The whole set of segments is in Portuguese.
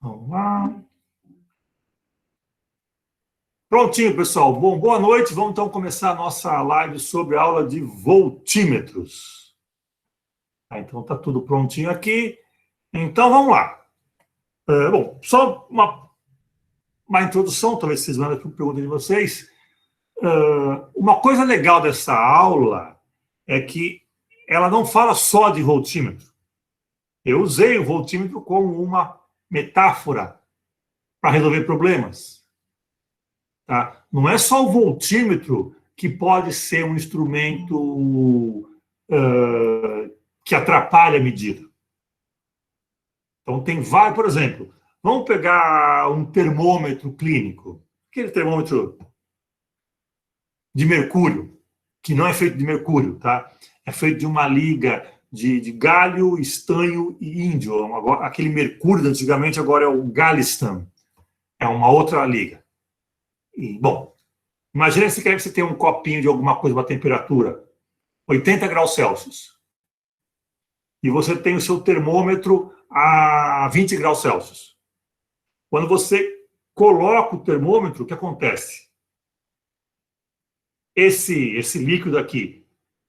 Vamos lá. Prontinho, pessoal. Bom, boa noite. Vamos então começar a nossa live sobre a aula de voltímetros. Então tá tudo prontinho aqui. Então vamos lá. Bom, só uma introdução, talvez vocês mandem para a pergunta de vocês. Uma coisa legal dessa aula é que ela não fala só de voltímetro. Eu usei o voltímetro como uma metáfora para resolver problemas. Tá? Não é só o voltímetro que pode ser um instrumento que atrapalha a medida. Então, tem vários, por exemplo, vamos pegar um termômetro clínico, aquele termômetro de mercúrio, que não é feito de mercúrio, tá? É feito de uma liga de galho, estanho e índio. Aquele mercúrio, antigamente, agora é o galestan. É uma outra liga. E, bom, imagina se você tem um copinho de alguma coisa, uma temperatura, 80 graus Celsius. E você tem o seu termômetro a 20 graus Celsius. Quando você coloca o termômetro, o que acontece? Esse líquido aqui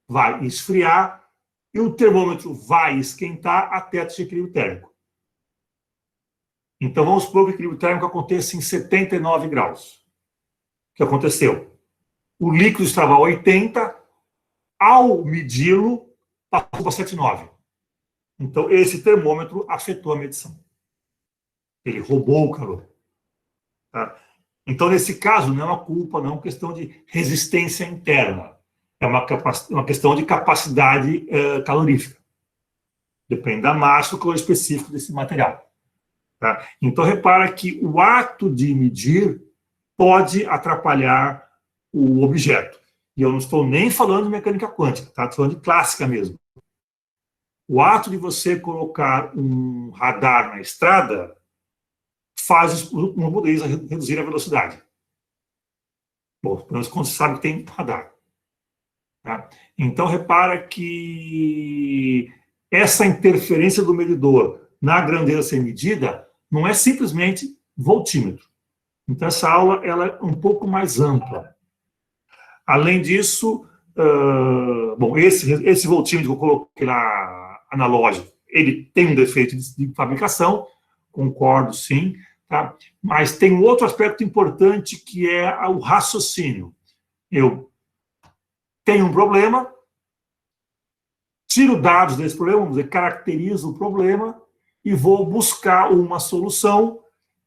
vai esfriar e o termômetro vai esquentar até atingir equilíbrio térmico. Então, vamos supor que o equilíbrio térmico aconteça em 79 graus. O que aconteceu? O líquido estava a 80, ao medi-lo, passou para 79. Então, esse termômetro afetou a medição. Ele roubou o calor. Tá? Então, nesse caso, não é uma culpa, não é uma questão de resistência interna. É uma questão de capacidade calorífica. Depende da massa, do calor específico desse material. Tá? Então, repara que o ato de medir pode atrapalhar o objeto. E eu não estou nem falando de mecânica quântica, tá? Estou falando de clássica mesmo. O ato de você colocar um radar na estrada faz o motorista reduzir a velocidade. Bom, pelo menos quando você sabe que tem radar. Tá? Então, repara que essa interferência do medidor na grandeza sem medida não é simplesmente voltímetro. Então, essa aula ela é um pouco mais ampla. Além disso, bom, esse voltímetro que eu coloquei lá, analógico, ele tem um defeito de fabricação, concordo, sim, tá? Mas tem um outro aspecto importante que é o raciocínio. Eu tenho um problema, tiro dados desse problema, vamos dizer, caracterizo o problema e vou buscar uma solução,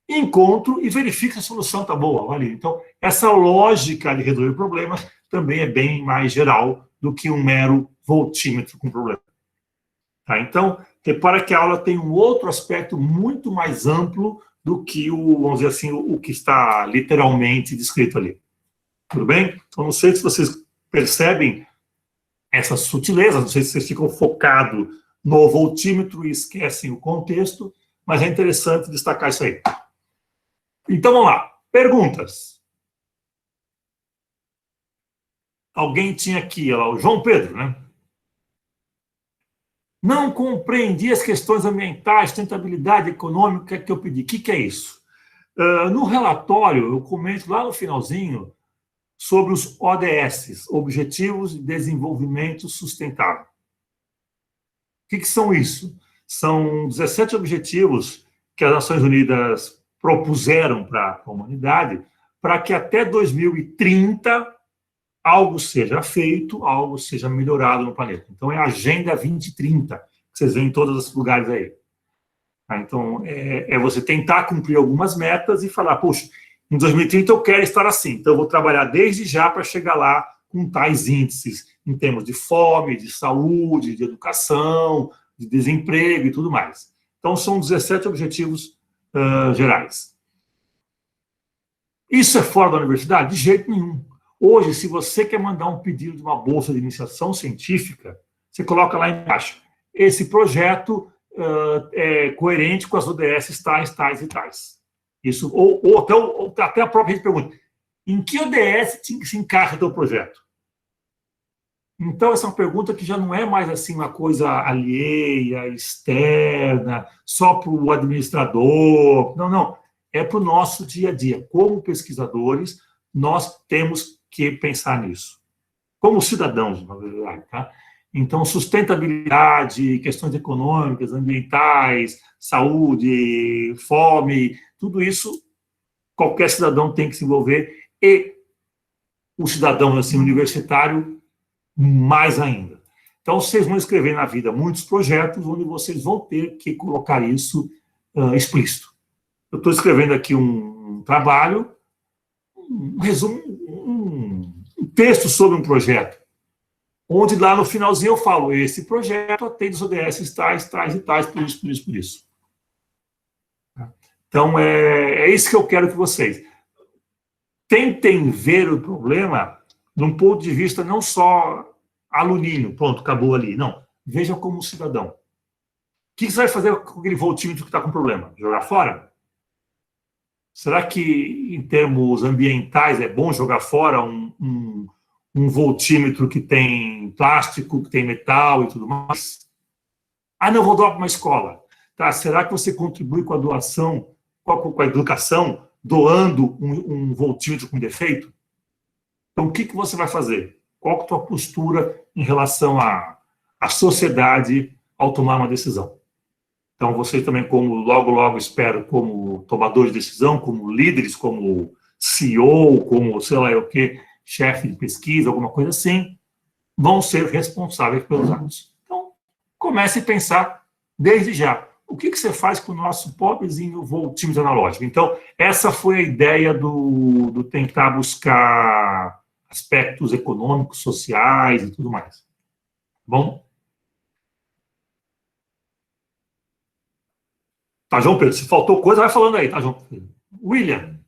encontro e verifico se a solução está boa. Ali. Então, essa lógica de resolver problemas também é bem mais geral do que um mero voltímetro com problema. Tá? Então, repara que a aula tem um outro aspecto muito mais amplo do que vamos dizer assim, o que está literalmente descrito ali. Tudo bem? Então, não sei se vocês percebem essas sutilezas, não sei se vocês ficam focados no voltímetro e esquecem o contexto, mas é interessante destacar isso aí. Então, vamos lá. Perguntas. Alguém tinha aqui, ó, o João Pedro, né? Não compreendi as questões ambientais, sustentabilidade econômica que eu pedi. O que é isso? No relatório, eu comento lá no finalzinho sobre os ODS, Objetivos de Desenvolvimento Sustentável. O que são isso? São 17 objetivos que as Nações Unidas propuseram para a humanidade para que até 2030 algo seja feito, algo seja melhorado no planeta. Então, é a Agenda 2030, que vocês veem em todos os lugares aí. Então, é você tentar cumprir algumas metas e falar, poxa, em 2030 eu quero estar assim, então eu vou trabalhar desde já para chegar lá com tais índices, em termos de fome, de saúde, de educação, de desemprego e tudo mais. Então, são 17 objetivos gerais. Isso é fora da universidade? De jeito nenhum. Hoje, se você quer mandar um pedido de uma bolsa de iniciação científica, você coloca lá embaixo, esse projeto é coerente com as ODS tais, tais e tais. Isso, ou até a própria gente pergunta, em que ODS se encaixa o teu projeto? Então, essa é uma pergunta que já não é mais assim uma coisa alheia, externa, só para o administrador. Não, não. É para o nosso dia a dia. Como pesquisadores, nós temos que pensar nisso. Como cidadãos, na verdade. Tá? Então, sustentabilidade, questões econômicas, ambientais, saúde, fome, tudo isso qualquer cidadão tem que se envolver e o cidadão assim, universitário mais ainda. Então, vocês vão escrever na vida muitos projetos onde vocês vão ter que colocar isso explícito. Eu estou escrevendo aqui um trabalho, um resumo, um texto sobre um projeto, onde lá no finalzinho eu falo, esse projeto atende os ODS tais, tais e tais, por isso, por isso, por isso. Então, é isso que eu quero que vocês tentem ver o problema de um ponto de vista não só aluninho, pronto, acabou ali. Não, veja como cidadão. O que você vai fazer com aquele voltímetro que está com problema? Jogar fora? Será que, em termos ambientais, é bom jogar fora um voltímetro que tem plástico, que tem metal e tudo mais? Ah, não, vou doar para uma escola. Tá, será que você contribui com a doação, com a educação, doando um voltímetro com defeito? Então, o que você vai fazer? Qual é a tua postura em relação à sociedade ao tomar uma decisão? Então, vocês também, como logo, espero, como tomadores de decisão, como líderes, como CEO, como, sei lá o que, chefe de pesquisa, alguma coisa assim, vão ser responsáveis pelos atos. Então, comece a pensar desde já. O que você faz com o nosso pobrezinho voltímetro analógico? Então, essa foi a ideia do tentar buscar aspectos econômicos, sociais e tudo mais. Bom? Tá, João Pedro, se faltou coisa, vai falando aí, tá, João Pedro? William,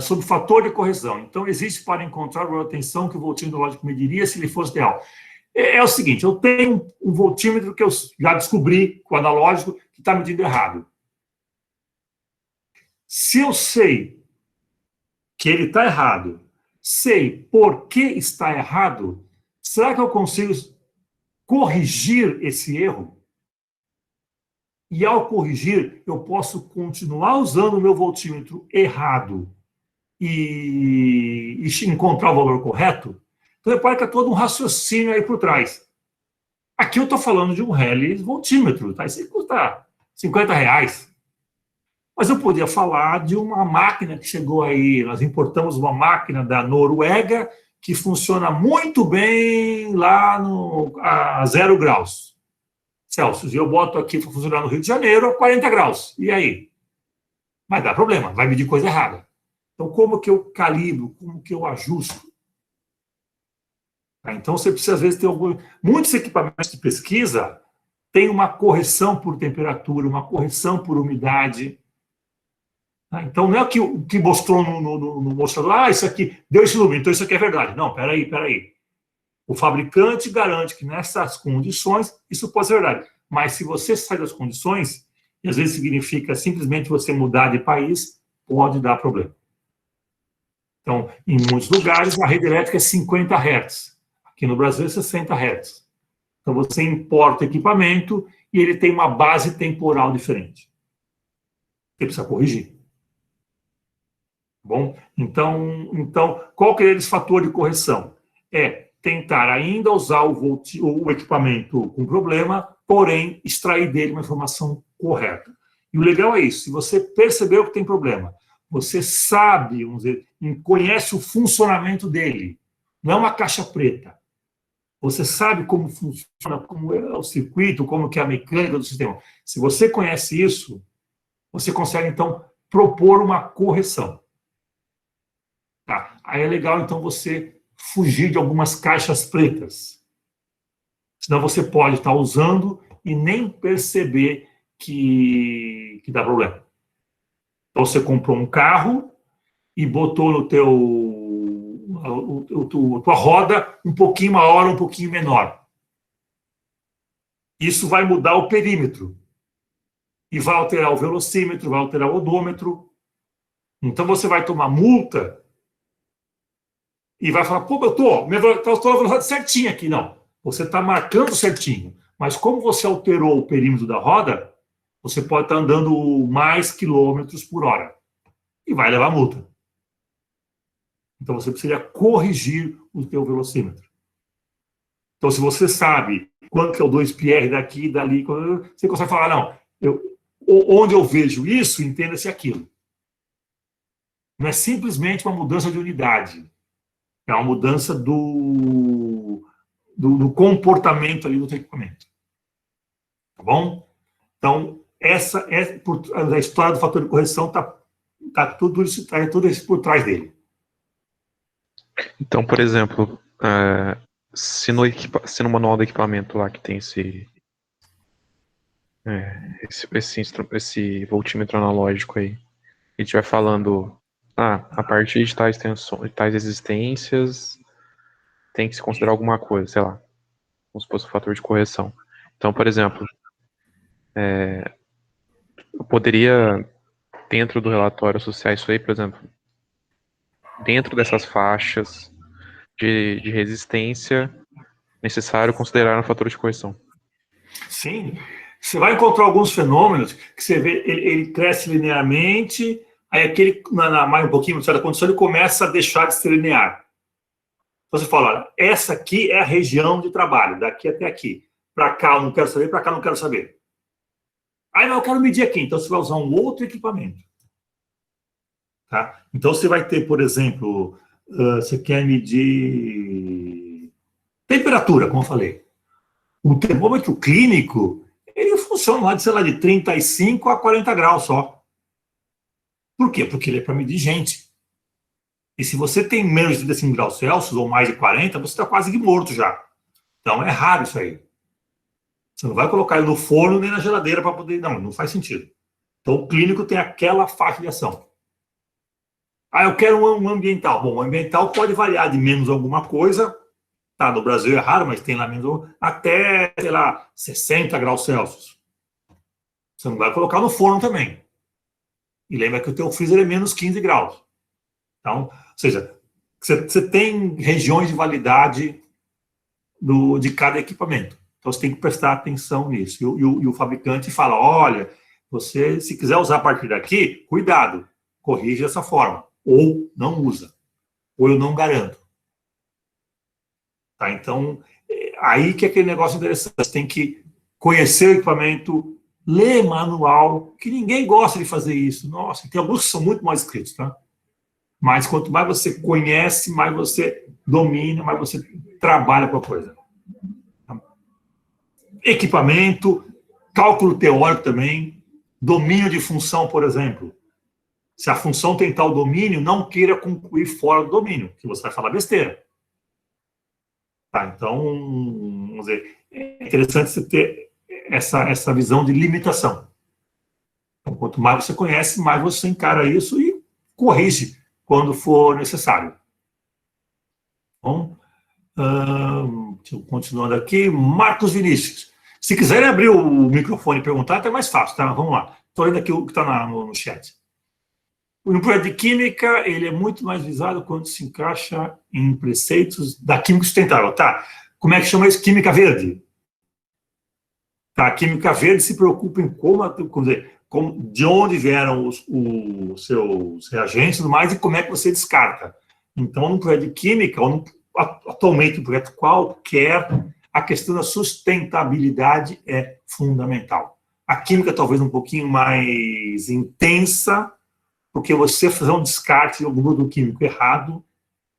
sobre fator de correção. Então, existe para encontrar a tensão que o voltímetro analógico mediria se ele fosse ideal. É o seguinte, eu tenho um voltímetro que eu já descobri, com o analógico, que está medindo errado. Se eu sei que ele está errado, sei por que está errado, será que eu consigo corrigir esse erro? E ao corrigir, eu posso continuar usando o meu voltímetro errado e encontrar o valor correto? Então, repare que é todo um raciocínio aí por trás. Aqui eu estou falando de um Heli voltímetro, tá? Isso custa R$ 50. Mas eu podia falar de uma máquina que chegou aí, nós importamos uma máquina da Noruega que funciona muito bem lá a 0 graus Celsius. E eu boto aqui para funcionar no Rio de Janeiro a 40 graus. E aí? Vai dar problema, vai medir coisa errada. Então, como que eu calibro, como que eu ajusto? Então, você precisa, às vezes, ter muitos equipamentos de pesquisa têm uma correção por temperatura, uma correção por umidade. Então, não é o que mostrou no mostrador, isso aqui deu esse número, então isso aqui é verdade. Não, peraí. O fabricante garante que nessas condições isso pode ser verdade. Mas se você sai das condições, e às vezes significa simplesmente você mudar de país, pode dar problema. Então, em muitos lugares, a rede elétrica é 50 Hz. Aqui no Brasil é 60 Hz. Então, você importa o equipamento e ele tem uma base temporal diferente. Você precisa corrigir. Bom, então qual que é esse fator de correção? É tentar ainda usar o equipamento com problema, porém extrair dele uma informação correta. E o legal é isso, se você percebeu que tem problema, você sabe, vamos dizer, conhece o funcionamento dele, não é uma caixa preta. Você sabe como funciona, como é o circuito, como que é a mecânica do sistema. Se você conhece isso, você consegue, então, propor uma correção. Tá? Aí é legal, então, você fugir de algumas caixas pretas. Senão você pode estar usando e nem perceber que dá problema. Então, você comprou um carro e botou no tua roda um pouquinho maior, um pouquinho menor. Isso vai mudar o perímetro. E vai alterar o velocímetro, vai alterar o odômetro. Então, você vai tomar multa e vai falar, pô, eu estou na velocidade certinha aqui. Não, você está marcando certinho. Mas como você alterou o perímetro da roda, você pode estar andando mais quilômetros por hora. E vai levar multa. Então você precisa corrigir o teu velocímetro. Então, se você sabe quanto que é o 2πr daqui e dali, você consegue falar, não, onde eu vejo isso, entenda-se aquilo. Não é simplesmente uma mudança de unidade. É uma mudança do comportamento ali do teu equipamento. Tá bom? Então, essa é a história do fator de correção, tá tudo isso por trás dele. Então, por exemplo, se no manual do equipamento lá que tem esse voltímetro analógico aí, a gente vai falando, a partir de tais tensões, tais resistências, tem que se considerar alguma coisa, sei lá, como se fosse um fator de correção. Então, por exemplo, eu poderia, dentro do relatório, associar isso aí, por exemplo, dentro dessas faixas de resistência, necessário considerar um fator de correção. Sim. Você vai encontrar alguns fenômenos que você vê, ele cresce linearmente, aí aquele, mais um pouquinho, certa condição, ele começa a deixar de ser linear. Então você fala, essa aqui é a região de trabalho, daqui até aqui. Para cá eu não quero saber, para cá eu não quero saber. Aí não, eu quero medir aqui, então você vai usar um outro equipamento. Tá? Então você vai ter, por exemplo, você quer medir temperatura, como eu falei. O termômetro clínico, ele funciona lá de, sei lá, de 35 a 40 graus só. Por quê? Porque ele é para medir gente. E se você tem menos de 35 graus Celsius ou mais de 40, você está quase que morto já. Então é raro isso aí. Você não vai colocar ele no forno nem na geladeira para poder... Não faz sentido. Então o clínico tem aquela faixa de ação. Eu quero um ambiental. Bom, o ambiental pode variar de menos alguma coisa. Tá, no Brasil é raro, mas tem lá menos até, sei lá, 60 graus Celsius. Você não vai colocar no forno também. E lembra que o teu freezer é menos 15 graus. Então, ou seja, você tem regiões de validade de cada equipamento. Então, você tem que prestar atenção nisso. E o fabricante fala, olha, você, se quiser usar a partir daqui, cuidado, corrige dessa forma. Ou não usa. Ou eu não garanto. Tá? Então, aí que é aquele negócio interessante. Você tem que conhecer o equipamento, ler manual, que ninguém gosta de fazer isso. Nossa, tem alguns que são muito mal escritos, tá? Mas quanto mais você conhece, mais você domina, mais você trabalha com a coisa. Equipamento, cálculo teórico também, domínio de função, por exemplo. Se a função tem tal domínio, não queira concluir fora do domínio, que você vai falar besteira. Tá, então, vamos dizer, é interessante você ter essa visão de limitação. Então, quanto mais você conhece, mais você encara isso e corrige quando for necessário. Bom, continuando aqui, Marcos Vinícius. Se quiserem abrir o microfone e perguntar, é mais fácil, tá? Vamos lá. Estou lendo aqui o que está no chat. No projeto de química, ele é muito mais visado quando se encaixa em preceitos da química sustentável. Tá, como é que chama isso? Química verde. Tá, a química verde se preocupa em de onde vieram os seus reagentes e tudo mais, e como é que você descarta. Então, no projeto de química, ou atualmente no projeto qualquer, a questão da sustentabilidade é fundamental. A química talvez um pouquinho mais intensa, porque você fazer um descarte de algum produto químico errado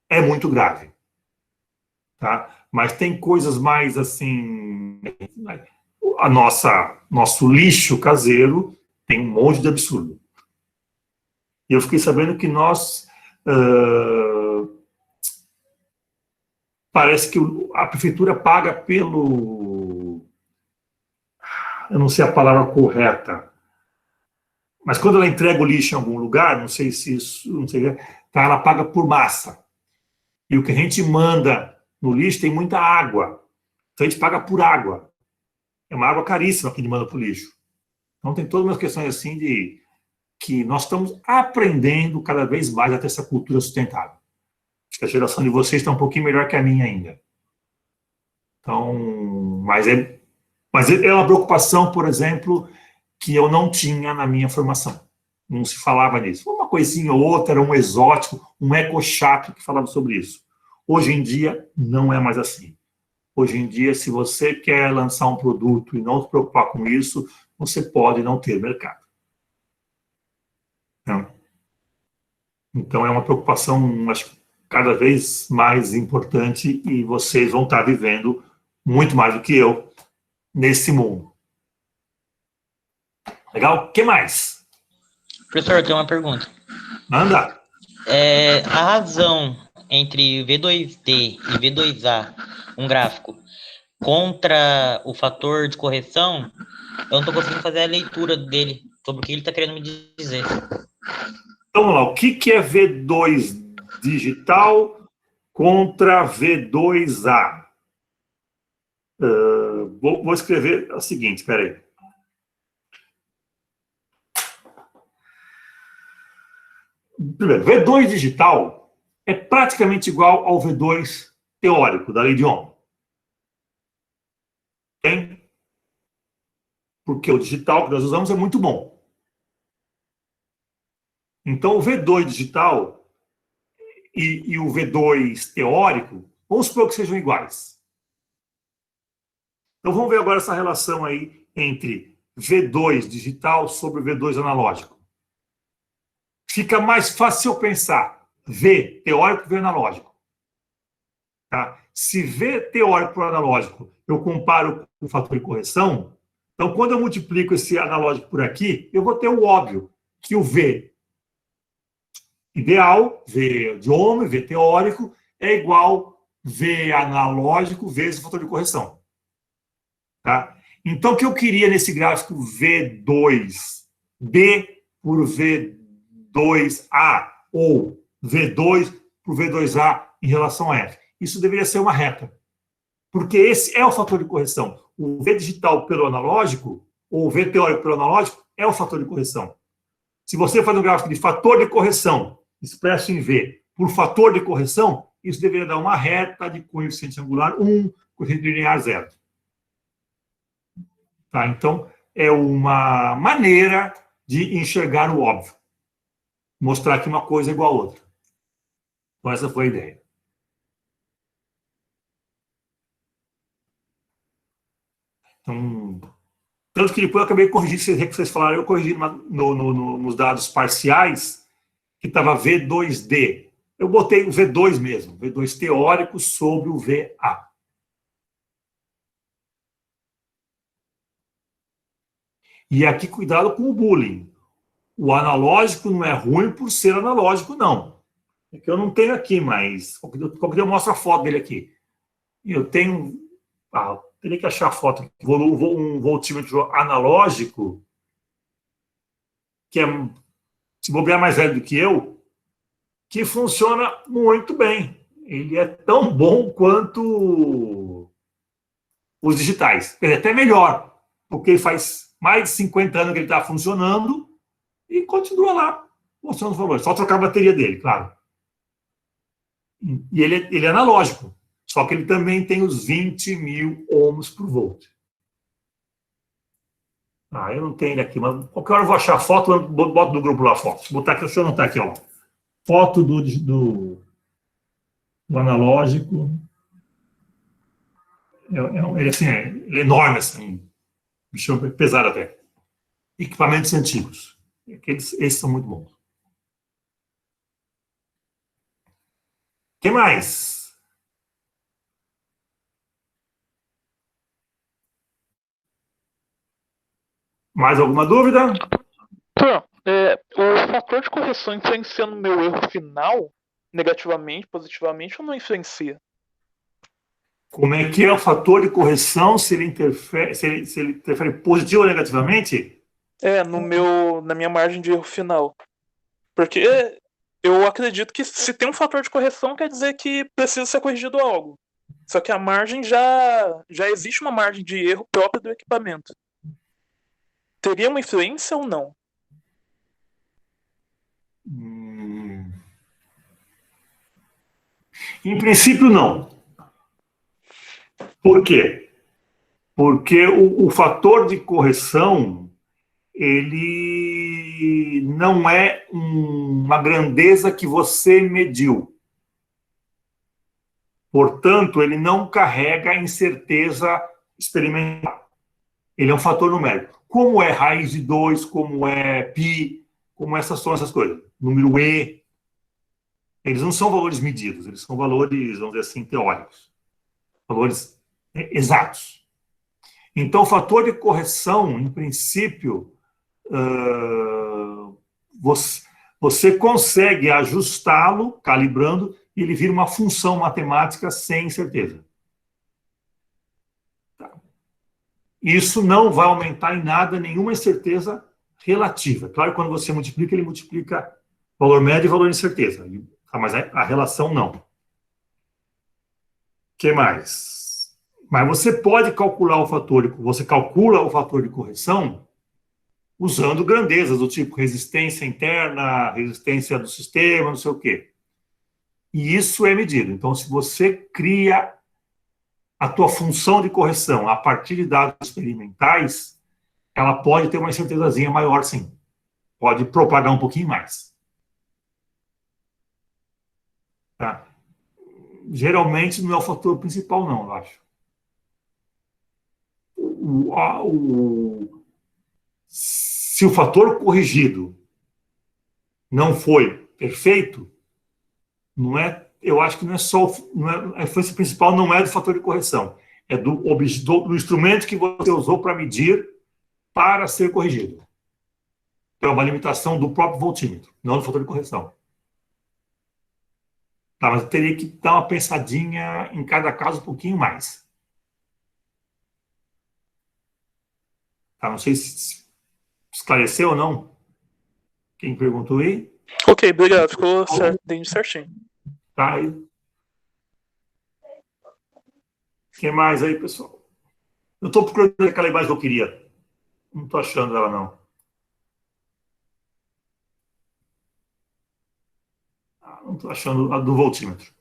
é muito grave. Tá? Mas tem coisas mais assim... Nosso lixo caseiro tem um monte de absurdo. E eu fiquei sabendo que parece que a prefeitura paga pelo... Eu não sei a palavra correta, mas quando ela entrega o lixo em algum lugar, não sei se isso... Não sei, tá, ela paga por massa. E o que a gente manda no lixo tem muita água. Então a gente paga por água. É uma água caríssima que a gente manda para o lixo. Então tem todas umas questões assim de que nós estamos aprendendo cada vez mais a ter essa cultura sustentável. que a geração de vocês está um pouquinho melhor que a minha ainda. Então, mas é uma preocupação, por exemplo, que eu não tinha na minha formação. Não se falava nisso. Uma coisinha ou outra, era um exótico, um eco-chato que falava sobre isso. Hoje em dia, não é mais assim. Hoje em dia, se você quer lançar um produto e não se preocupar com isso, você pode não ter mercado. Então, é uma preocupação, acho que cada vez mais importante e vocês vão estar vivendo muito mais do que eu nesse mundo. Legal? O que mais? Professor, eu tenho uma pergunta. Manda. A razão entre V2D e V2A, um gráfico, contra o fator de correção, eu não estou conseguindo fazer a leitura dele, sobre o que ele está querendo me dizer. Então, vamos lá. O que é V2 digital contra V2A? Vou escrever o seguinte, espera aí. Primeiro, V2 digital é praticamente igual ao V2 teórico, da lei de Ohm. Tem? Porque o digital que nós usamos é muito bom. Então, o V2 digital e o V2 teórico, vamos supor que sejam iguais. Então, vamos ver agora essa relação aí entre V2 digital sobre V2 analógico. Fica mais fácil eu pensar V teórico e V analógico. Tá? Se V teórico por analógico eu comparo com o fator de correção, então quando eu multiplico esse analógico por aqui, eu vou ter o óbvio, que o V ideal, V de ohm, V teórico, é igual V analógico vezes o fator de correção. Tá? Então, o que eu queria nesse gráfico V2B por V2A, ou V2 por V2A em relação a F? Isso deveria ser uma reta. Porque esse é o fator de correção. O V digital pelo analógico, ou o V teórico pelo analógico, é o fator de correção. Se você faz um gráfico de fator de correção, expresso em V, por fator de correção, isso deveria dar uma reta de coeficiente angular 1, coeficiente linear 0. Tá? Então, é uma maneira de enxergar o óbvio. Mostrar que uma coisa é igual a outra. Então, essa foi a ideia. Então, tanto que depois eu acabei corrigindo, que vocês falaram, eu corrigi nos dados parciais, que estava V2D. Eu botei o V2 mesmo, V2 teórico sobre o VA. E aqui, cuidado com o bullying. O analógico não é ruim por ser analógico, não. É que eu não tenho aqui, mas qualquer dia eu mostro a foto dele aqui. Eu tenho... teria que achar a foto. Um voltímetro analógico, que é, se bobear, mais velho do que eu, que funciona muito bem. Ele é tão bom quanto os digitais. Ele é até melhor, porque faz mais de 50 anos que ele está funcionando e continua lá, mostrando os valores. Só trocar a bateria dele, claro. E ele é analógico, só que ele também tem os 20.000 ohms por volt. Eu não tenho ele aqui, mas qualquer hora eu vou achar a foto, eu boto no grupo lá a foto. Vou botar aqui, deixa eu anotar aqui, ó. Foto do analógico. Ele, assim, ele é enorme, assim. Bicho pesado até. Equipamentos antigos. Esses são muito bons. O que mais? Mais alguma dúvida? Então, o fator de correção influencia no meu erro final, negativamente, positivamente, ou não influencia? Como é que é o fator de correção, se ele interfere positivo ou negativamente? Na minha margem de erro final. Porque eu acredito que se tem um fator de correção, quer dizer que precisa ser corrigido algo. Só que a margem já existe uma margem de erro própria do equipamento. Teria uma influência ou não? Em princípio, não. Por quê? Porque o fator de correção, ele não é uma grandeza que você mediu. Portanto, ele não carrega incerteza experimental. Ele é um fator numérico. Como é raiz de 2, como é π, como são essas coisas. Número e. Eles não são valores medidos, eles são valores, vamos dizer assim, teóricos. Valores exatos. Então, o fator de correção, em princípio, você consegue ajustá-lo, calibrando, e ele vira uma função matemática sem certeza. Tá. Isso não vai aumentar em nada nenhuma incerteza relativa. Claro que quando você multiplica, ele multiplica valor médio e valor de incerteza. Mas a relação não. O que mais? Mas você pode calcular o fator, você calcula o fator de correção usando grandezas do tipo resistência interna, resistência do sistema, não sei o quê. E isso é medido. Então, se você cria a tua função de correção a partir de dados experimentais, ela pode ter uma incertezazinha maior, sim. Pode propagar um pouquinho mais. Tá? Geralmente não é o fator principal, não, eu acho. Se o fator corrigido não foi perfeito, não é, eu acho que não é só, a influência principal não é do fator de correção, é do instrumento que você usou para medir para ser corrigido. É uma limitação do próprio voltímetro, não do fator de correção. Tá, mas eu teria que dar uma pensadinha em cada caso um pouquinho mais. Tá, não sei se esclareceu ou não. Quem perguntou aí? Ok, obrigado. Ficou certinho. Tá aí. O que mais aí, pessoal? Eu estou procurando aquela imagem que eu queria. Não estou achando ela, não. Não estou achando a do voltímetro.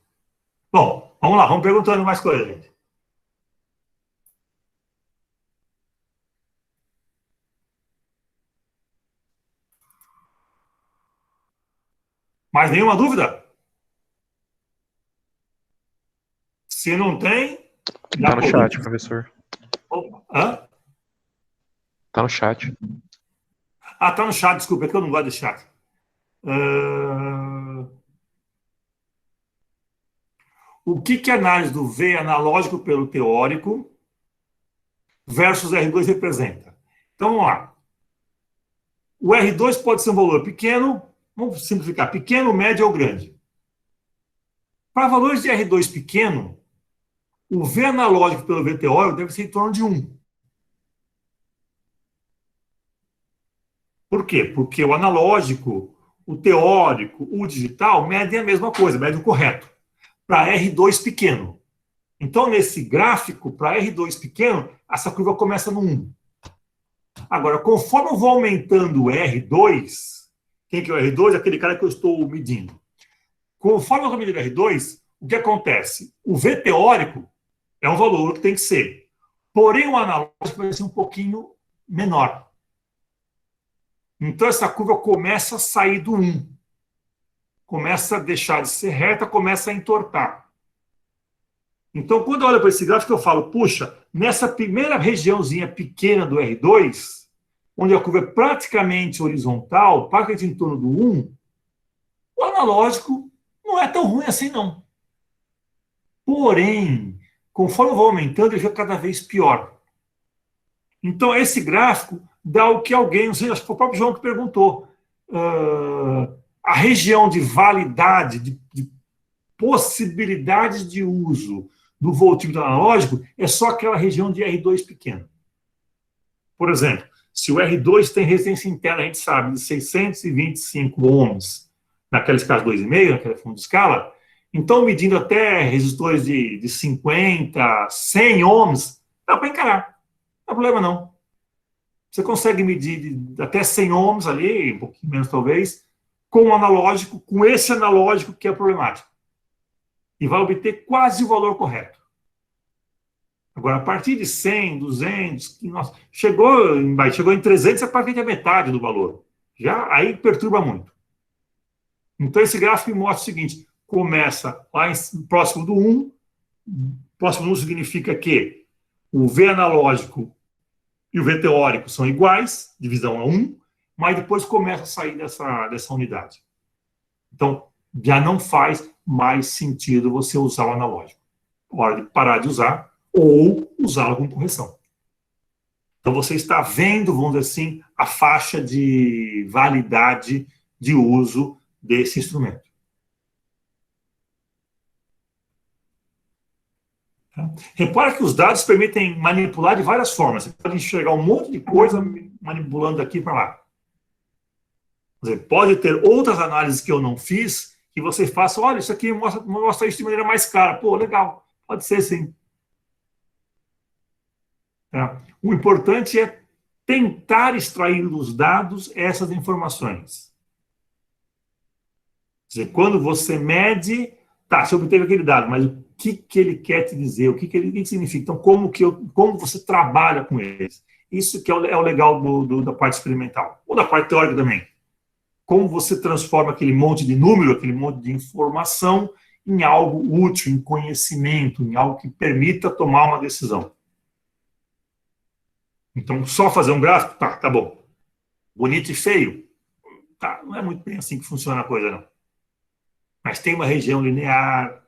Bom, vamos lá, vamos perguntando mais coisas, gente. Mais nenhuma dúvida? Se não tem... Tá no chat, professor. Opa. Hã? Tá no chat. Ah, tá no chat, desculpa, é que eu não gosto de chat. O que é análise do V analógico pelo teórico versus R2 representa? Então, vamos lá. O R2 pode ser um valor pequeno, vamos simplificar, pequeno, médio ou grande. Para valores de R2 pequeno, o V analógico pelo V teórico deve ser em torno de 1. Por quê? Porque o analógico, o teórico, o digital medem a mesma coisa, medem o correto. Para R2 pequeno. Então, nesse gráfico, para R2 pequeno, essa curva começa no 1. Agora, conforme eu vou aumentando o R2, quem que é o R2? Aquele cara que eu estou medindo. Conforme eu vou medindo o R2, o que acontece? O V teórico é um valor que tem que ser. Porém, o analógico vai ser um pouquinho menor. Então, essa curva começa a sair do 1. Começa a deixar de ser reta, começa a entortar. Então, quando eu olho para esse gráfico, eu falo, puxa, nessa primeira regiãozinha pequena do R2, onde a curva é praticamente horizontal, praticamente em torno do 1, o analógico não é tão ruim assim, não. Porém, conforme eu vou aumentando, ele fica cada vez pior. Então, esse gráfico dá o que alguém, não sei, acho que foi o próprio João que perguntou, a região de validade, de possibilidades de uso do voltímetro analógico é só aquela região de R2 pequeno. Por exemplo, se o R2 tem resistência interna, a gente sabe, de 625 ohms, naquela escala 2,5, naquela fundo de escala, então medindo até resistores de 50, 100 ohms, dá para encarar. Não é problema, não. Você consegue medir até 100 ohms ali, um pouquinho menos talvez, com o analógico, com esse analógico que é problemático. e vai obter quase o valor correto. Agora, a partir de 100, 200, nossa, chegou em 300, é praticamente a metade do valor. Já aí perturba muito. Então, esse gráfico mostra o seguinte, começa lá próximo do 1, próximo do 1 significa que o V analógico e o V teórico são iguais, divisão a 1, mas depois começa a sair dessa unidade. Então, já não faz mais sentido você usar o analógico. Hora de parar de usar ou usá-lo com correção. Então, você está vendo, vamos dizer assim, a faixa de validade de uso desse instrumento. Tá? Repara que os dados permitem manipular de várias formas. Você pode enxergar um monte de coisa manipulando daqui para lá. Quer dizer, pode ter outras análises que eu não fiz, que você faça, olha, isso aqui mostra isso de maneira mais clara. Pô, legal, pode ser sim. Tá? O importante é tentar extrair dos dados essas informações. Quer dizer, quando você mede, tá, você obteve aquele dado, mas o que ele quer te dizer, o que ele significa? Então, como você trabalha com eles? Isso que é o legal da parte experimental, ou da parte teórica também. Como você transforma aquele monte de número, aquele monte de informação em algo útil, em conhecimento, em algo que permita tomar uma decisão. Então, só fazer um gráfico, tá bom. Bonito e feio, tá, não é muito bem assim que funciona a coisa, não. Mas tem uma região linear,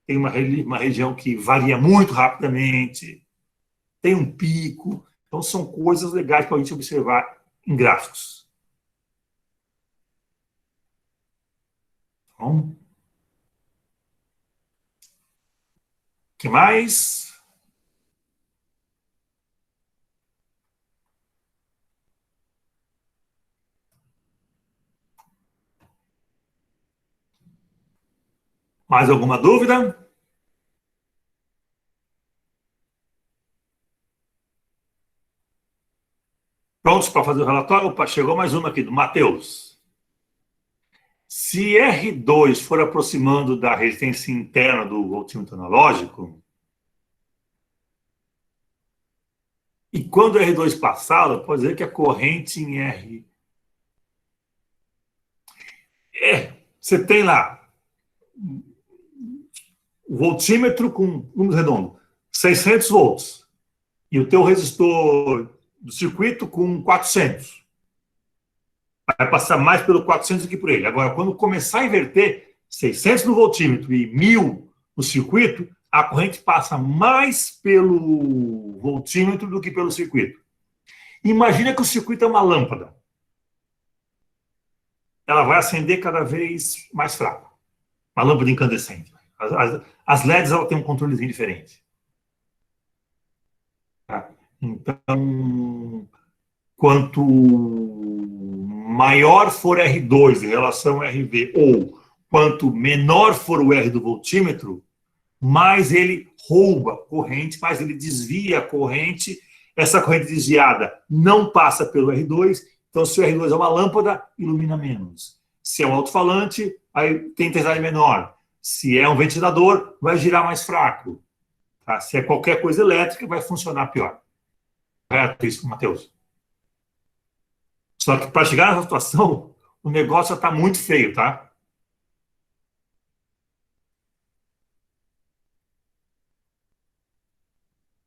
tem uma região que varia muito rapidamente, tem um pico. Então, são coisas legais para a gente observar em gráficos. Então, o que mais? Mais alguma dúvida? Prontos para fazer o relatório? Opa, chegou mais uma aqui, do Matheus. Se R2 for aproximando da resistência interna do voltímetro analógico, e quando R2 passar, pode dizer que a corrente em R... você tem lá o voltímetro com número redondo, 600 volts, e o teu resistor do circuito com 400. Vai passar mais pelo 400 do que por ele. Agora, quando começar a inverter 600 no voltímetro e 1000 no circuito, a corrente passa mais pelo voltímetro do que pelo circuito. Imagina que o circuito é uma lâmpada. Ela vai acender cada vez mais fraco. Uma lâmpada incandescente. As LEDs ela tem um controlezinho diferente. Tá? Então, quanto maior for R2 em relação a RV, ou quanto menor for o R do voltímetro, mais ele rouba corrente, mais ele desvia a corrente. Essa corrente desviada não passa pelo R2, então se o R2 é uma lâmpada, ilumina menos. Se é um alto-falante, aí tem intensidade menor. Se é um ventilador, vai girar mais fraco. Tá? Se é qualquer coisa elétrica, vai funcionar pior. Correto isso, Matheus? Só que para chegar nessa situação, o negócio já está muito feio, tá?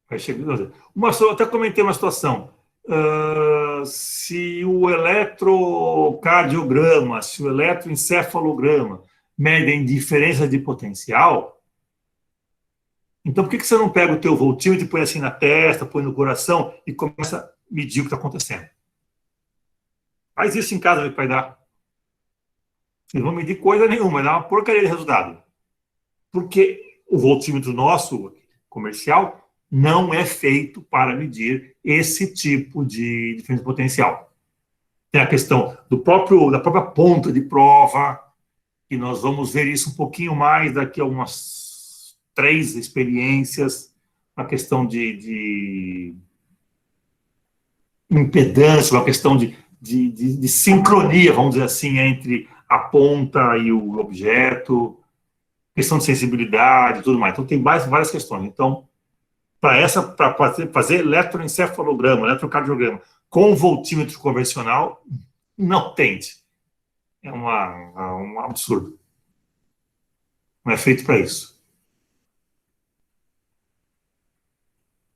Vai chegando. Eu até comentei uma situação. Se o eletrocardiograma, se o eletroencefalograma medem diferença de potencial, então por que você não pega o teu voltímetro e põe assim na testa, põe no coração e começa a medir o que está acontecendo? Faz isso em casa, meu pai, dá. Vocês não vão medir coisa nenhuma, dá uma porcaria de resultado. Porque o voltímetro nosso, comercial, não é feito para medir esse tipo de diferença de potencial. Tem a questão da própria ponta de prova, e nós vamos ver isso um pouquinho mais daqui a umas 3 experiências, a questão de impedância, uma questão de sincronia, vamos dizer assim, entre a ponta e o objeto. questão de sensibilidade e tudo mais. Então, tem várias questões. Então, para fazer eletroencefalograma, eletrocardiograma com voltímetro convencional, não tente. É um absurdo. Não é feito para isso.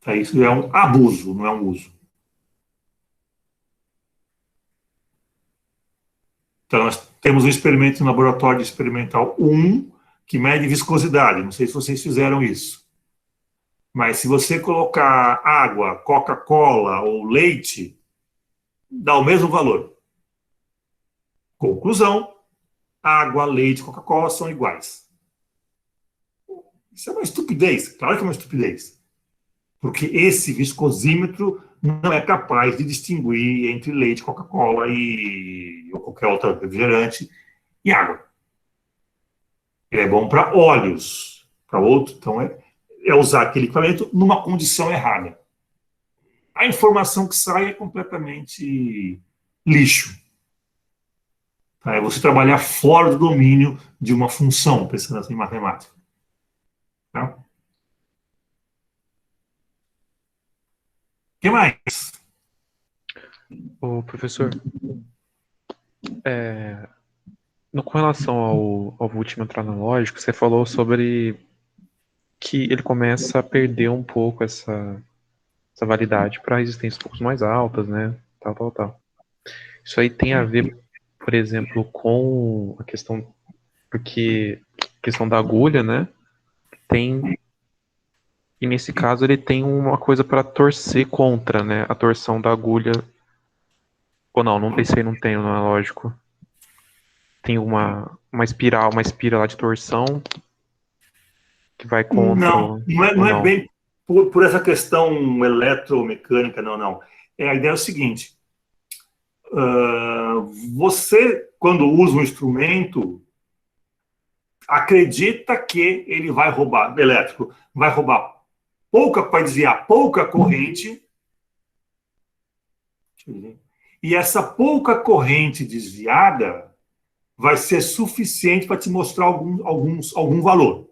Isso é um abuso, não é um uso. Então, nós temos um experimento no laboratório experimental 1, que mede viscosidade. Não sei se vocês fizeram isso. Mas se você colocar água, Coca-Cola ou leite, dá o mesmo valor. Conclusão: água, leite, Coca-Cola são iguais. Isso é uma estupidez. Claro que é uma estupidez. Porque esse viscosímetro não é capaz de distinguir entre leite, Coca-Cola ou qualquer outro refrigerante e água. Ele é bom para óleos, para outro. Então, é usar aquele equipamento numa condição errada. A informação que sai é completamente lixo. É você trabalhar fora do domínio de uma função, pensando assim em matemática. Tá? O que mais? Ô, professor, com relação ao voltímetro analógico, você falou sobre que ele começa a perder um pouco essa validade para resistências um pouco mais altas, né? Tal. Isso aí tem a ver, por exemplo, com a questão, porque a questão da agulha, né? E nesse caso ele tem uma coisa para torcer contra, né? A torção da agulha. Ou não, esse aí não tem, não é lógico. Tem uma espiral lá de torção que vai contra. Não é bem por essa questão eletromecânica, não. A ideia é o seguinte: você, quando usa um instrumento, acredita que ele vai roubar, elétrico, vai desviar pouca corrente, e essa pouca corrente desviada vai ser suficiente para te mostrar algum valor.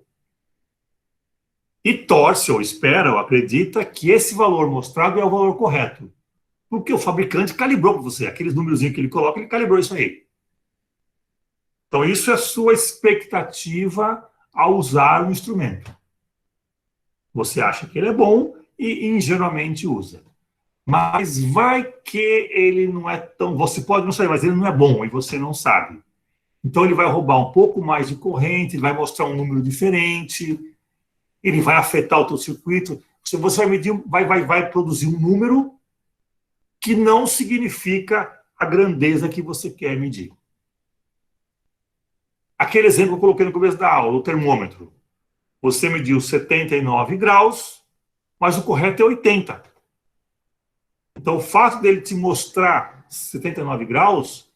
E torce, ou espera, ou acredita que esse valor mostrado é o valor correto. Porque o fabricante calibrou para você. Aqueles númerozinhos que ele coloca, ele calibrou isso aí. Então, isso é a sua expectativa ao usar o instrumento. Você acha que ele é bom e ingenuamente usa. Mas vai que ele não é tão... Você pode não saber, mas ele não é bom e você não sabe. Então, ele vai roubar um pouco mais de corrente, ele vai mostrar um número diferente, ele vai afetar o teu circuito. Você vai medir, vai produzir um número que não significa a grandeza que você quer medir. Aquele exemplo que eu coloquei no começo da aula, o termômetro. Você mediu 79 graus, mas o correto é 80. Então, o fato dele te mostrar 79 graus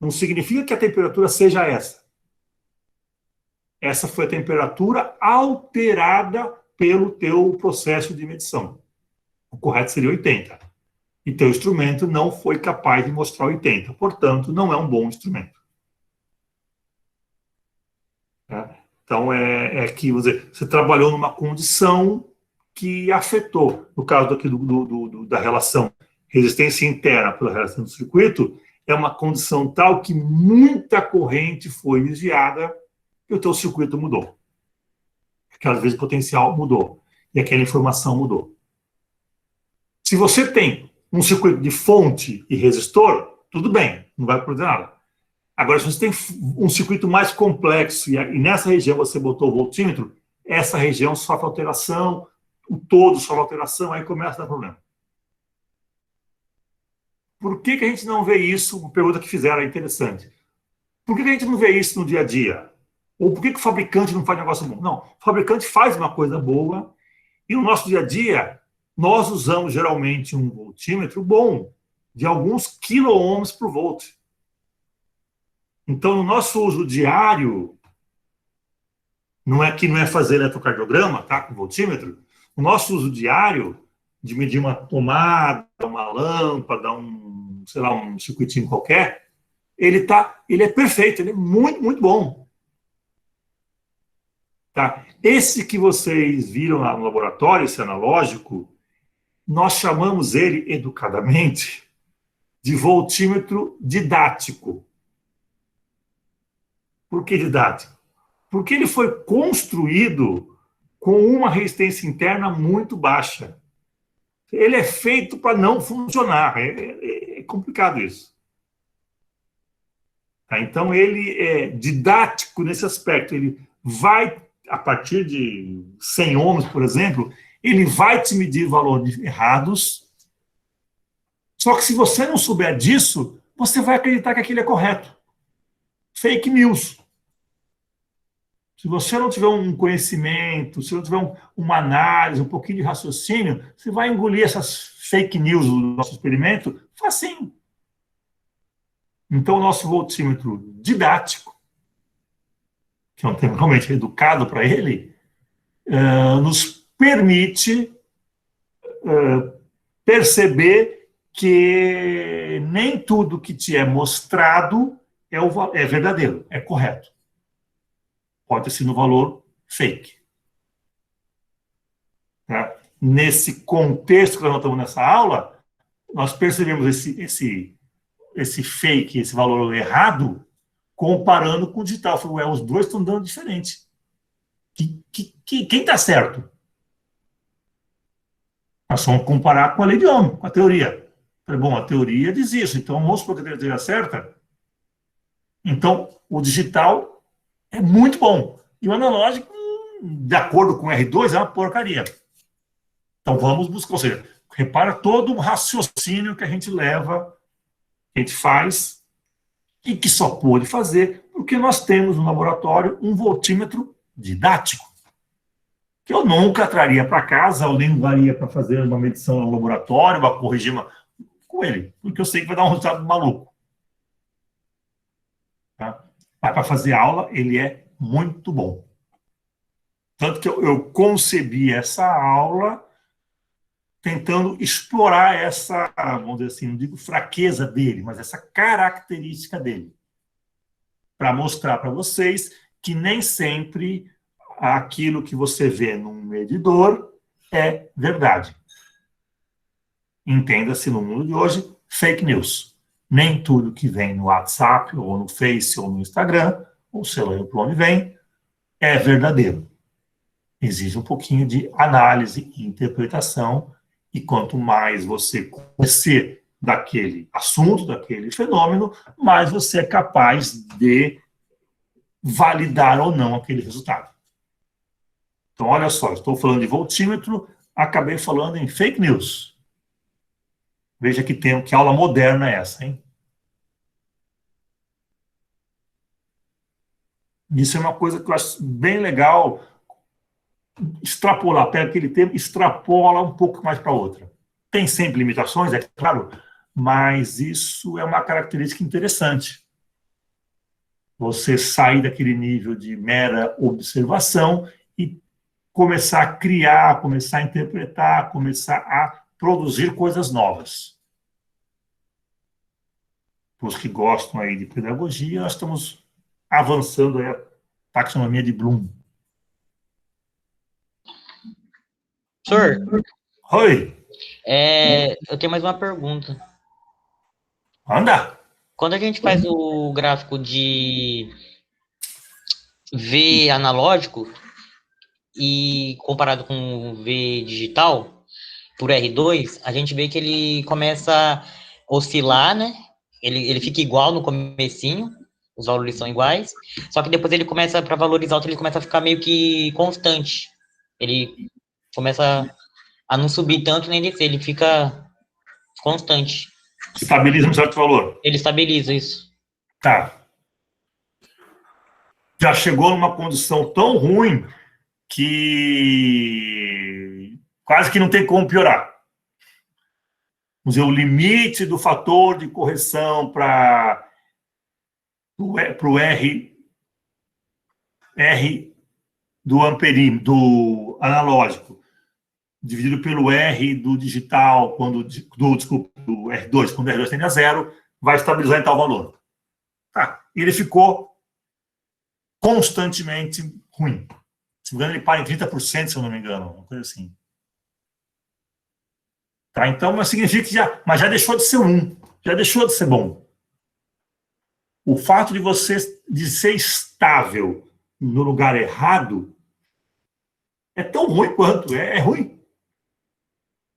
não significa que a temperatura seja essa. Essa foi a temperatura alterada pelo teu processo de medição. O correto seria 80. E teu instrumento não foi capaz de mostrar 80. Portanto, não é um bom instrumento. Então, que você trabalhou numa condição que afetou. No caso aqui da relação resistência interna pela relação do circuito, é uma condição tal que muita corrente foi desviada e o teu circuito mudou. Porque às vezes o potencial mudou e aquela informação mudou. Se você tem um circuito de fonte e resistor, tudo bem, não vai produzir nada. Agora, se você tem um circuito mais complexo e nessa região você botou o voltímetro, essa região sofre alteração, o todo sofre alteração, aí começa a dar problema. Por que a gente não vê isso? Uma pergunta que fizeram é interessante. Por que a gente não vê isso no dia a dia? Ou por que o fabricante não faz negócio bom? Não, o fabricante faz uma coisa boa e no nosso dia a dia nós usamos geralmente um voltímetro bom, de alguns quiloohms por volt. Então, no nosso uso diário, não é fazer eletrocardiograma, tá, com voltímetro, o nosso uso diário de medir uma tomada, uma lâmpada, um circuitinho qualquer, ele é perfeito, ele é muito, muito bom. Tá? Esse que vocês viram lá no laboratório, esse analógico, nós chamamos ele, educadamente, de voltímetro didático. Por que didático? Porque ele foi construído com uma resistência interna muito baixa. Ele é feito para não funcionar. É complicado isso. Tá? Então, ele é didático nesse aspecto. Ele vai, a partir de 100 ohms, por exemplo, ele vai te medir valores errados. Só que se você não souber disso, você vai acreditar que aquilo é correto. Fake news. Se você não tiver um conhecimento, se não tiver uma análise, um pouquinho de raciocínio, você vai engolir essas fake news do nosso experimento facinho. Então, o nosso voltímetro didático, que é um termo realmente educado para ele, nos permite perceber que nem tudo que te é mostrado é verdadeiro, é correto. Pode ter sido um valor fake. Tá? Nesse contexto que nós estamos nessa aula, nós percebemos esse fake, esse valor errado, comparando com o digital. Falei, os dois estão dando diferente. Quem está certo? Nós vamos comparar com a lei de Ohm, com a teoria. Falei, bom, a teoria diz isso, então vamos supor que a teoria certa. Então, o digital é muito bom. E o analógico, de acordo com o R2, é uma porcaria. Então vamos buscar, ou seja, repara todo o raciocínio que a gente leva, que a gente faz, e que só pôde fazer porque nós temos no laboratório um voltímetro didático, que eu nunca traria para casa, ou nem usaria para fazer uma medição no laboratório, para corrigir com ele, porque eu sei que vai dar um resultado maluco. Tá? Mas para fazer aula, ele é muito bom. Tanto que eu concebi essa aula tentando explorar essa, vamos dizer assim, não digo fraqueza dele, mas essa característica dele. Para mostrar para vocês que nem sempre aquilo que você vê num medidor é verdade. Entenda-se no mundo de hoje, fake news. Nem tudo que vem no WhatsApp, ou no Face, ou no Instagram, ou sei lá por onde vem, é verdadeiro. Exige um pouquinho de análise e interpretação, e quanto mais você conhecer daquele assunto, daquele fenômeno, mais você é capaz de validar ou não aquele resultado. Então, olha só, estou falando de voltímetro, acabei falando em fake news. Veja que aula moderna é essa, hein? Isso é uma coisa que eu acho bem legal extrapolar, pega aquele tema, extrapola um pouco mais para outra. Tem sempre limitações, é claro, mas isso é uma característica interessante. Você sair daquele nível de mera observação e começar a criar, começar a interpretar, começar a produzir coisas novas. Para os que gostam aí de pedagogia, nós estamos avançando aí a taxonomia de Bloom. Senhor, Oi, eu tenho mais uma pergunta. anda. Quando a gente faz o gráfico de V analógico e comparado com o V digital, por R2, a gente vê que ele começa a oscilar, né? Ele fica igual no comecinho, os valores são iguais, só que depois ele começa, para valores altos, ele começa a ficar meio que constante. Ele começa a não subir tanto nem descer, ele fica constante. Estabiliza um certo valor. Ele estabiliza isso. Tá. Já chegou numa condição tão ruim que quase que não tem como piorar. Vamos dizer, o limite do fator de correção para o R do amperímetro, do analógico, dividido pelo R do digital, desculpa, do R2, quando o R2 tende a zero, vai estabilizar em tal valor. Tá. Ele ficou constantemente ruim. Se não me engano, ele para em 30%, se eu não me engano, uma coisa assim. Tá? Então, mas significa que já deixou de ser 1, já deixou de ser bom. O fato de ser estável no lugar errado é tão ruim quanto, é ruim.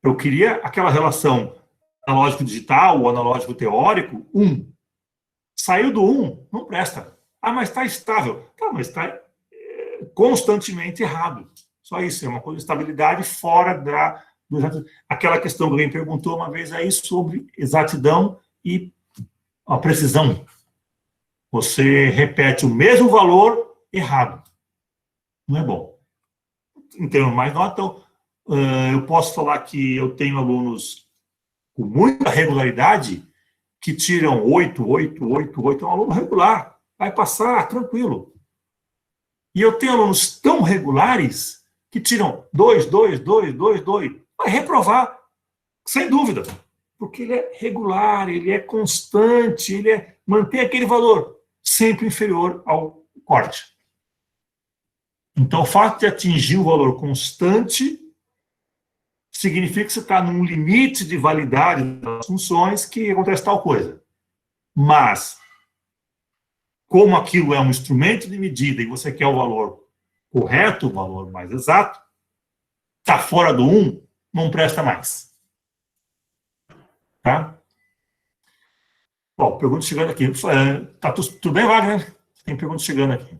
Eu queria aquela relação analógico digital ou analógico teórico, 1. Saiu do 1, não presta. Ah, mas está estável. Tá, mas está constantemente errado. Só isso, é uma coisa de estabilidade fora aquela questão que alguém perguntou uma vez aí sobre exatidão e a precisão. Você repete o mesmo valor errado. Não é bom. Em termos mais nota, então, eu posso falar que eu tenho alunos com muita regularidade que tiram 8, 8, 8, 8. É um aluno regular. Vai passar tranquilo. E eu tenho alunos tão regulares que tiram 2, 2, 2, 2, 2. Vai reprovar, sem dúvida. Porque ele é regular, ele é constante, mantém aquele valor sempre inferior ao corte. Então, o fato de atingir um valor constante significa que você está num limite de validade das funções que acontece tal coisa. Mas, como aquilo é um instrumento de medida e você quer o valor correto, o valor mais exato, está fora do 1, não presta mais. Tá? Bom, pergunta chegando aqui. Tá tudo bem, Wagner? Tem pergunta chegando aqui.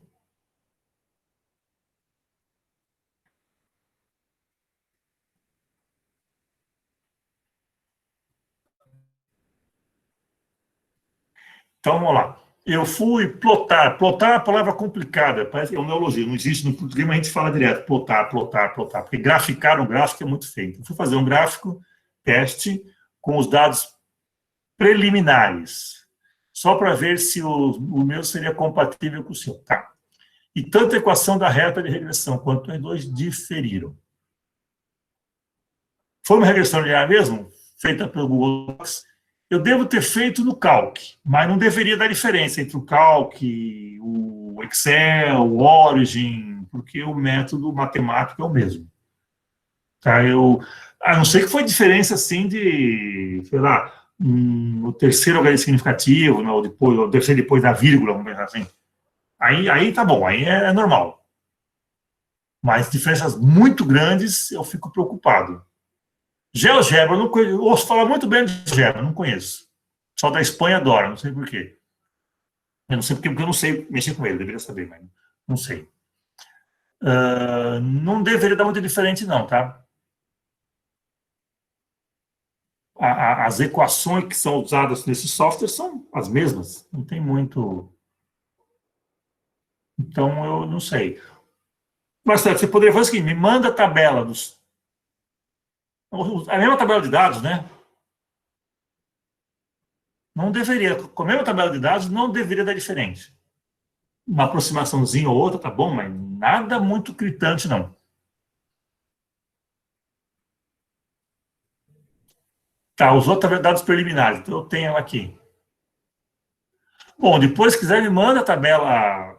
Então, vamos lá. Eu fui plotar. Plotar é uma palavra complicada, parece que é um neologismo, não existe no português, mas a gente fala direto, plotar, plotar, plotar, porque graficar um gráfico é muito feio. Então, fui fazer um gráfico, teste, com os dados preliminares, só para ver se o meu seria compatível com o seu. Tá. E tanto a equação da reta de regressão quanto os dois diferiram. Foi uma regressão linear mesmo, feita pelo Google Docs. Eu devo ter feito no Calc, mas não deveria dar diferença entre o Calc, o Excel, o Origin, porque o método matemático é o mesmo. Tá? A não ser que foi diferença assim de, sei lá, o terceiro algarismo significativo, né, ou deve ser depois da vírgula, vamos pensar assim. Aí tá bom, aí é normal. Mas diferenças muito grandes, eu fico preocupado. GeoGebra, eu não conheço, ouço falar muito bem de GeoGebra, não conheço. Só da Espanha adora, não sei porquê. Eu não sei porque eu não sei mexer com ele, deveria saber, mas não sei. Não deveria dar muito diferente, não, tá? As equações que são usadas nesse software são as mesmas, não tem muito. Então, eu não sei. Mas você poderia fazer o seguinte: me manda a tabela a mesma tabela de dados, né? Não deveria, com a mesma tabela de dados, não deveria dar diferente. Uma aproximaçãozinha ou outra, tá bom, mas nada muito gritante, não. Tá, usou dados preliminares, então eu tenho ela aqui. Bom, depois, se quiser, me manda a tabela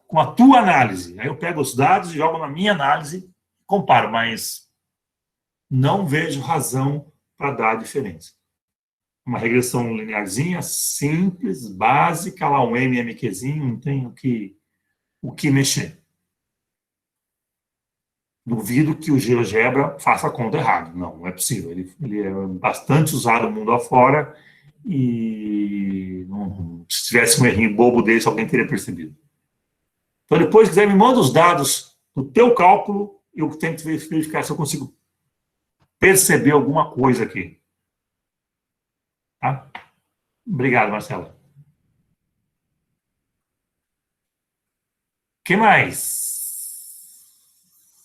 com a tua análise. Aí eu pego os dados e jogo na minha análise, comparo, mas não vejo razão para dar diferença. Uma regressão linearzinha, simples, básica, lá um MMQzinho, não tem o que mexer. Duvido que o GeoGebra faça a conta errada. Não é possível. Ele é bastante usado no mundo afora e se tivesse um errinho bobo desse, alguém teria percebido. Então, depois, se quiser, me manda os dados do teu cálculo e eu tento verificar se eu consigo perceber alguma coisa aqui. Tá? Obrigado, Marcela. O que mais?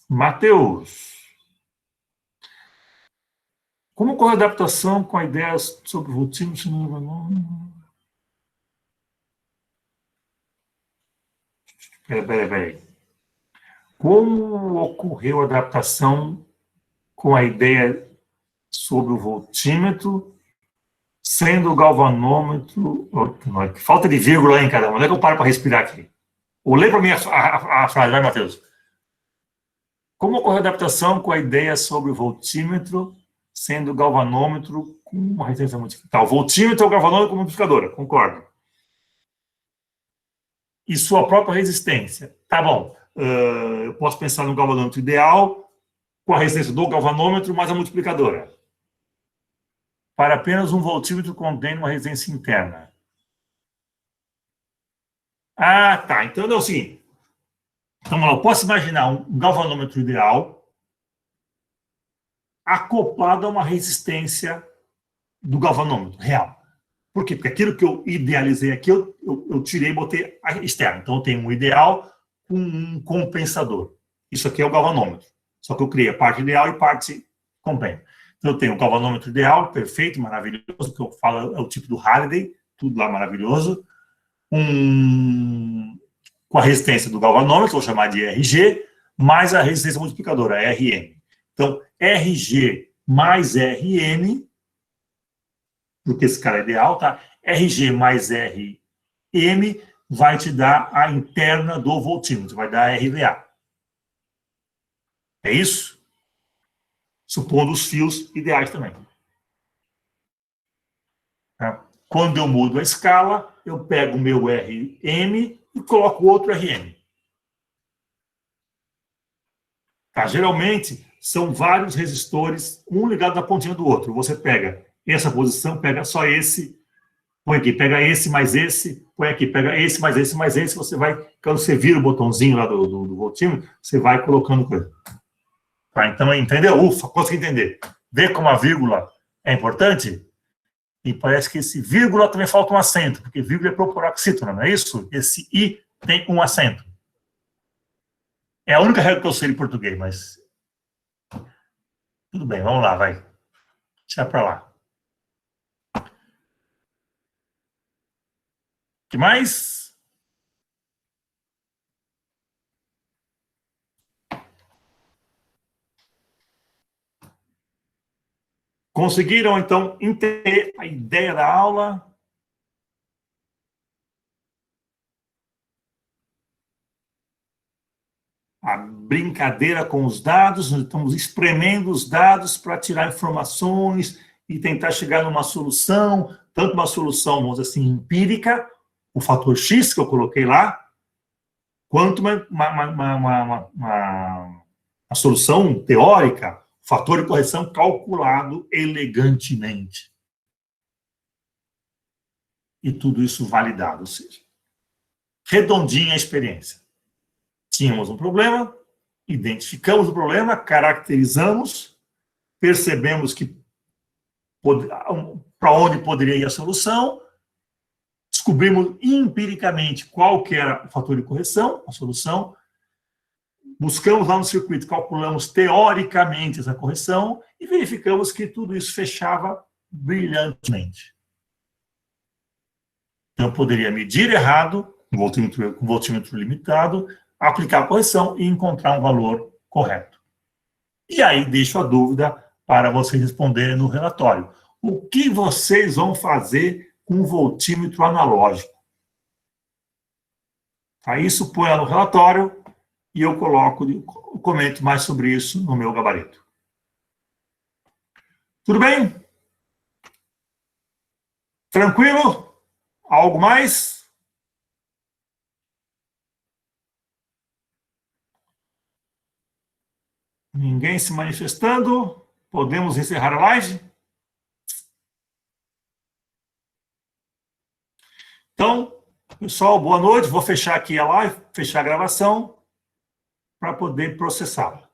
Matheus. Como ocorre a adaptação com a ideia sobre rotina? Peraí. Como ocorreu a adaptação com a ideia sobre o voltímetro, sendo o galvanômetro... Que falta de vírgula, hein, caramba? Onde é que eu paro para respirar aqui? Ou lê para mim a frase, vai, Matheus. Como ocorre a adaptação com a ideia sobre o voltímetro sendo o galvanômetro com uma resistência multiplicadora? O voltímetro é o galvanômetro com multiplicadora, concordo. E sua própria resistência. Tá bom, eu posso pensar no galvanômetro ideal com a resistência do galvanômetro mais a multiplicadora. Para apenas um voltímetro contém uma resistência interna. Ah, tá. Então é o seguinte. Então, eu posso imaginar um galvanômetro ideal acoplado a uma resistência do galvanômetro real. Por quê? Porque aquilo que eu idealizei aqui, eu tirei e botei a externa. Então, eu tenho um ideal com um compensador. Isso aqui é o galvanômetro. Só que eu criei a parte ideal e parte compensa. Então, eu tenho o galvanômetro ideal, perfeito, maravilhoso, que eu falo é o tipo do Halliday, tudo lá maravilhoso. Com a resistência do galvanômetro, vou chamar de RG, mais a resistência multiplicadora, RN. Então, RG mais RN, porque esse cara é ideal, tá? RG mais RM vai te dar a interna do voltímetro, vai dar a RVA. É isso? Supondo os fios ideais também. Tá? Quando eu mudo a escala, eu pego o meu RM e coloco outro RM. Tá? Geralmente, são vários resistores, um ligado na pontinha do outro. Você pega essa posição, pega só esse, põe aqui, pega esse mais esse, põe aqui, pega esse mais esse mais esse, você vai, quando você vira o botãozinho lá do voltímetro, você vai colocando coisa. Tá? Então, entendeu? Ufa, consegui entender. Vê como a vírgula é importante? E parece que esse vírgula também falta um acento, porque vírgula é para o paroxítona, não é isso? Esse I tem um acento. É a única regra que eu sei em português, mas... Tudo bem, vamos lá, vai. Deixa para lá. O que mais? Conseguiram, então, entender a ideia da aula? A brincadeira com os dados, nós estamos espremendo os dados para tirar informações e tentar chegar numa solução, tanto uma solução, vamos dizer assim, empírica, o fator X que eu coloquei lá, quanto uma solução teórica, fator de correção calculado elegantemente. E tudo isso validado, ou seja, redondinha a experiência. Tínhamos um problema, identificamos o problema, caracterizamos, percebemos que para onde poderia ir a solução, descobrimos empiricamente qual que era o fator de correção, a solução, buscamos lá no circuito, calculamos teoricamente essa correção e verificamos que tudo isso fechava brilhantemente. Então, eu poderia medir errado, com voltímetro limitado, aplicar a correção e encontrar um valor correto. E aí, deixo a dúvida para vocês responderem no relatório. O que vocês vão fazer com o voltímetro analógico? Aí, isso põe lá no relatório e eu comento mais sobre isso no meu gabarito. Tudo bem? Tranquilo? Algo mais? Ninguém se manifestando? Podemos encerrar a live? Então, pessoal, boa noite. Vou fechar aqui a live, fechar a gravação, para poder processá-la.